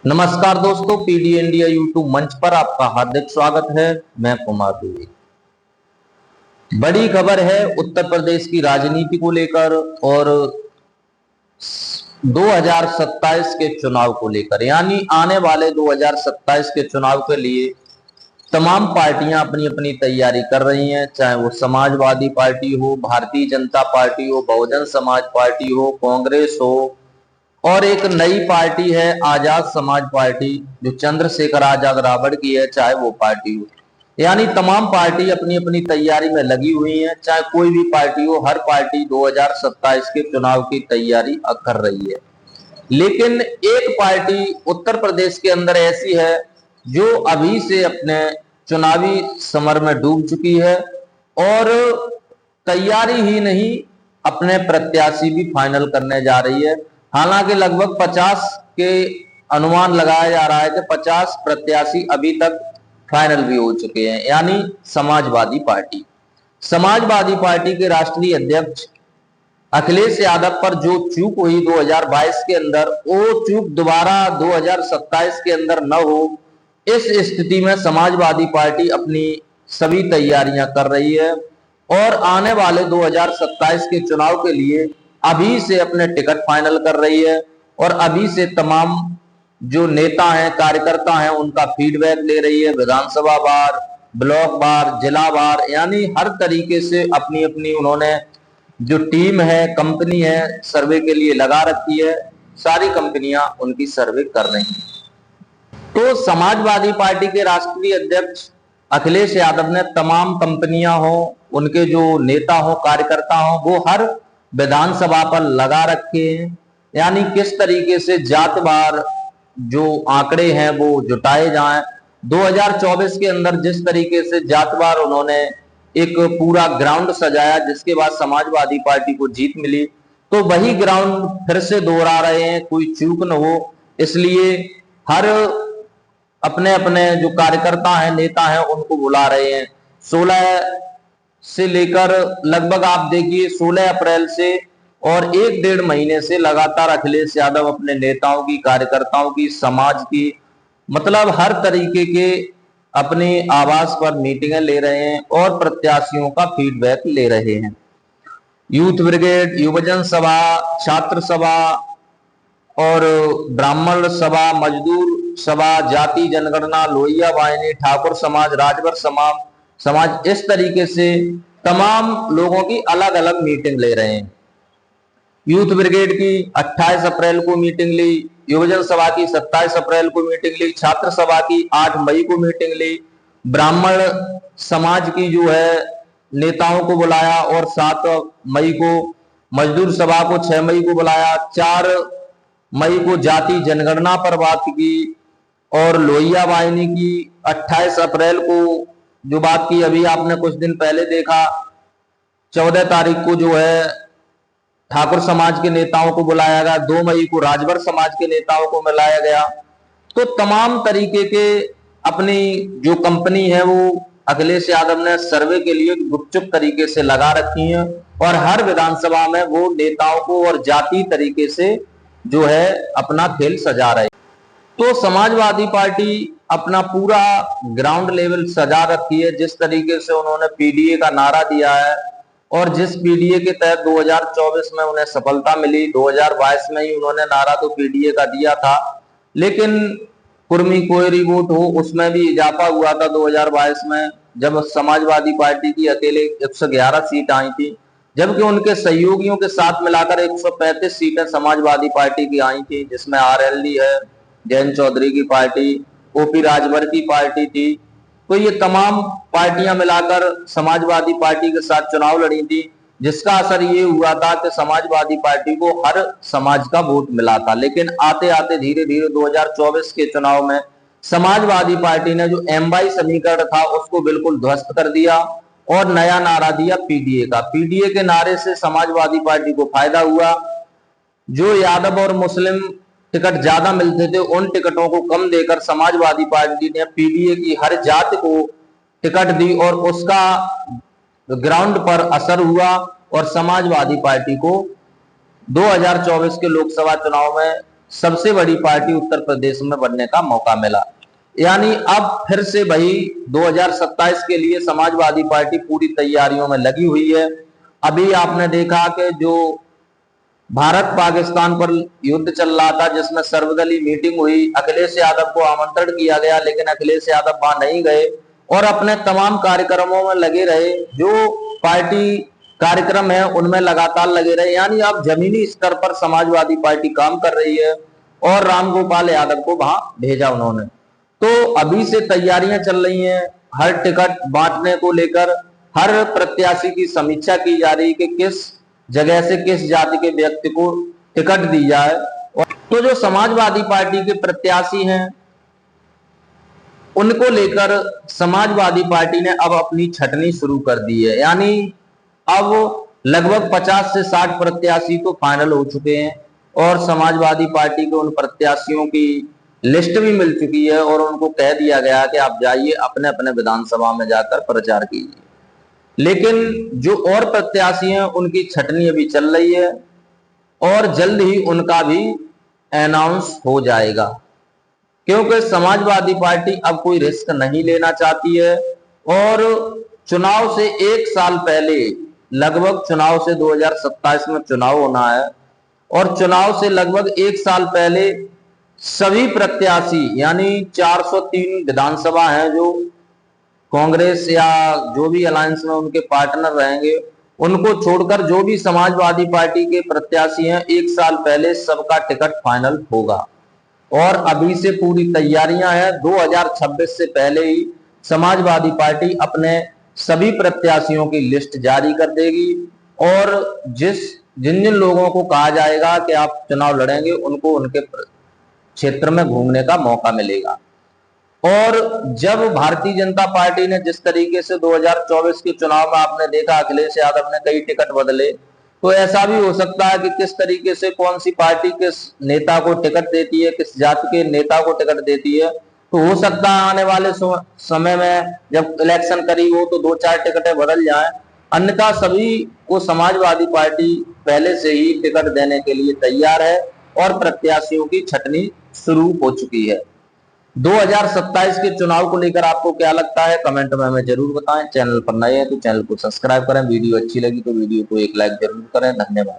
नमस्कार दोस्तों, PD India YouTube मंच पर आपका हार्दिक स्वागत है। मैं कुमार द्विवेदी। बड़ी खबर है उत्तर प्रदेश की राजनीति को लेकर और 2027 के चुनाव को लेकर, यानी आने वाले 2027 के चुनाव के लिए तमाम पार्टियां अपनी अपनी तैयारी कर रही हैं। चाहे वो समाजवादी पार्टी हो, भारतीय जनता पार्टी हो, बहुजन समाज पार्टी हो, कांग्रेस हो, और एक नई पार्टी है आजाद समाज पार्टी जो चंद्रशेखर आजाद रावण की है, चाहे वो पार्टी हो। यानी तमाम पार्टी अपनी अपनी तैयारी में लगी हुई है। चाहे कोई भी पार्टी हो, हर पार्टी 2027 के चुनाव की तैयारी कर रही है। लेकिन एक पार्टी उत्तर प्रदेश के अंदर ऐसी है जो अभी से अपने चुनावी समर में डूब चुकी है और तैयारी ही नहीं, अपने प्रत्याशी भी फाइनल करने जा रही है। हालांकि लगभग 50 के अनुमान लगाया जा रहा है कि 50 प्रत्याशी अभी तक फाइनल भी हो चुके हैं। यानी समाजवादी पार्टी के राष्ट्रीय अध्यक्ष अखिलेश यादव पर जो चूक हुई 2022 के अंदर, वो चूक दोबारा 2027 के अंदर न हो, इस स्थिति में समाजवादी पार्टी अपनी सभी तैयारियां कर रही है और आने वाले 2027 के चुनाव के लिए अभी से अपने टिकट फाइनल कर रही है और अभी से तमाम जो नेता हैं, कार्यकर्ता हैं, उनका फीडबैक ले रही है। विधानसभा वार, ब्लॉक वार, जिला वार, यानी हर तरीके से अपनी अपनी उन्होंने जो टीम है, कंपनी है, सर्वे के लिए लगा रखी है। सारी कंपनियां उनकी सर्वे कर रही हैं। तो समाजवादी पार्टी के राष्ट्रीय अध्यक्ष अखिलेश यादव ने तमाम कंपनियां हो, उनके जो नेता हो, कार्यकर्ता हो, वो हर विधानसभा पर लगा रखे हैं। यानी किस तरीके से जातवार जो आंकड़े हैं वो जुटाए जाएं। 2024 के अंदर जिस तरीके से जातवार उन्होंने एक पूरा ग्राउंड सजाया, जिसके बाद समाजवादी पार्टी को जीत मिली, तो वही ग्राउंड फिर से दोहरा रहे हैं, कोई चूक न हो। इसलिए हर अपने अपने जो कार्यकर्ता हैं, नेता हैं, उनको बुला रहे हैं। 16 से लेकर लगभग आप देखिए 16 अप्रैल से और 1-1.5 महीने से लगातार अखिलेश यादव अपने नेताओं की, कार्यकर्ताओं की, समाज की, मतलब हर तरीके के अपने आवास पर मीटिंगें ले रहे हैं और प्रत्याशियों का फीडबैक ले रहे हैं। यूथ ब्रिगेड, युवजन सभा, छात्र सभा और ब्राह्मण सभा, मजदूर सभा, जाति जनगणना, लोहिया वाहिनी, ठाकुर समाज, राजभर समाज, इस तरीके से तमाम लोगों की अलग अलग मीटिंग ले रहे हैं। यूथ ब्रिगेड की 28 अप्रैल को मीटिंग ली, युवजन सभा की 27 अप्रैल को मीटिंग ली, छात्र सभा की 8 मई को मीटिंग ली, ब्राह्मण समाज की जो है नेताओं को बुलाया और 7 मई को, मजदूर सभा को 6 मई को बुलाया, 4 मई को जाति जनगणना पर बात की और लोहिया वाहिनी की 28 अप्रैल को जो बात की। अभी आपने कुछ दिन पहले देखा 14 तारीख को जो है ठाकुर समाज के नेताओं को बुलाया गया, 2 मई को राजभर समाज के नेताओं को बुलाया गया। तो तमाम तरीके के अपनी जो कंपनी है वो अखिलेश यादव ने सर्वे के लिए गुपचुप तरीके से लगा रखी है और हर विधानसभा में वो नेताओं को और जाति तरीके से जो है अपना खेल सजा रहे। तो समाजवादी पार्टी अपना पूरा ग्राउंड लेवल सजा रखी है। जिस तरीके से उन्होंने पीडीए का नारा दिया है और जिस पीडीए के तहत 2024 में उन्हें सफलता मिली, 2022 में ही उन्होंने नारा तो पीडीए का दिया था, लेकिन कुर्मी कोयरी वोट हो उसमें भी इजाफा हुआ था 2022 में, जब समाजवादी पार्टी की अकेले 111 सीट आई थी, जबकि उनके सहयोगियों के साथ मिलाकर 135 सीटें समाजवादी पार्टी की आई थी, जिसमें आरएलडी है, जयंत चौधरी की पार्टी, ओपी राजभर की पार्टी थी। तो ये तमाम पार्टियां मिलाकर समाजवादी पार्टी के साथ चुनाव लड़ी थी, जिसका असर ये हुआ था कि समाजवादी पार्टी को हर समाज का वोट मिला था। लेकिन आते आते धीरे धीरे 2024 के चुनाव में समाजवादी पार्टी ने जो एमवाई समीकरण था उसको बिल्कुल ध्वस्त कर दिया और नया नारा दिया पीडीए का। पीडीए के नारे से समाजवादी पार्टी को फायदा हुआ। जो यादव और मुस्लिम टिकट ज्यादा मिलते थे उन टिकटों को कम देकर समाजवादी पार्टी ने पीडीए की हर जाति को टिकट दी और उसका ग्राउंड पर असर हुआ और समाजवादी पार्टी को 2024 के लोकसभा चुनाव में सबसे बड़ी पार्टी उत्तर प्रदेश में बनने का मौका मिला। यानी अब फिर से वही 2027 के लिए समाजवादी पार्टी पूरी तैयारियों में लगी हुई है। अभी आपने देखा कि जो भारत पाकिस्तान पर युद्ध चल रहा था, जिसमें सर्वदलीय मीटिंग हुई, अखिलेश यादव को आमंत्रण किया गया, लेकिन अखिलेश यादव वहां नहीं गए और अपने तमाम कार्यक्रमों में लगे रहे। जो पार्टी कार्यक्रम है उनमें लगातार लगे रहे। यानी अब जमीनी स्तर पर समाजवादी पार्टी काम कर रही है और रामगोपाल यादव को वहां भेजा उन्होंने। तो अभी से तैयारियां चल रही हैं, हर टिकट बांटने को लेकर हर प्रत्याशी की समीक्षा की जा रही है कि किस जगह से किस जाति के व्यक्ति को टिकट दी जाए। तो जो समाजवादी पार्टी के प्रत्याशी हैं उनको लेकर समाजवादी पार्टी ने अब अपनी छटनी शुरू कर दी है। यानी अब लगभग 50 से 60 प्रत्याशी तो फाइनल हो चुके हैं और समाजवादी पार्टी के उन प्रत्याशियों की लिस्ट भी मिल चुकी है और उनको कह दिया गया कि आप जाइए अपने अपने विधानसभा में जाकर प्रचार कीजिए। लेकिन जो और प्रत्याशी हैं उनकी छटनी अभी चल रही है और जल्द ही उनका भी अनाउंस हो जाएगा, क्योंकि समाजवादी पार्टी अब कोई रिस्क नहीं लेना चाहती है और चुनाव से एक साल पहले, लगभग चुनाव से 2027 में चुनाव होना है और चुनाव से लगभग एक साल पहले सभी प्रत्याशी यानी 403 विधानसभा हैं जो कांग्रेस या जो भी अलायंस में उनके पार्टनर रहेंगे, उनको छोड़कर जो भी समाजवादी पार्टी के प्रत्याशी हैं एक साल पहले सबका टिकट फाइनल होगा। और अभी से पूरी तैयारियां हैं। 2026 से पहले ही समाजवादी पार्टी अपने सभी प्रत्याशियों की लिस्ट जारी कर देगी और जिन जिन लोगों को कहा जाएगा कि आप चुनाव लड़ेंगे उनको उनके क्षेत्र में घूमने का मौका मिलेगा। और जब भारतीय जनता पार्टी ने जिस तरीके से 2024 के चुनाव में आपने देखा अखिलेश यादव ने कई टिकट बदले, तो ऐसा भी हो सकता है कि किस तरीके से कौन सी पार्टी किस नेता को टिकट देती है, किस जाति के नेता को टिकट देती है। तो हो सकता है आने वाले समय में जब इलेक्शन करीब हो तो 2-4 टिकटें बदल जाएं, अन्यथा सभी को समाजवादी पार्टी पहले से ही टिकट देने के लिए तैयार है और प्रत्याशियों की छटनी शुरू हो चुकी है। 2027 के चुनाव को लेकर आपको क्या लगता है कमेंट में हमें जरूर बताएं। चैनल पर नए हैं तो चैनल को सब्सक्राइब करें, वीडियो अच्छी लगी तो वीडियो को एक लाइक जरूर करें। धन्यवाद।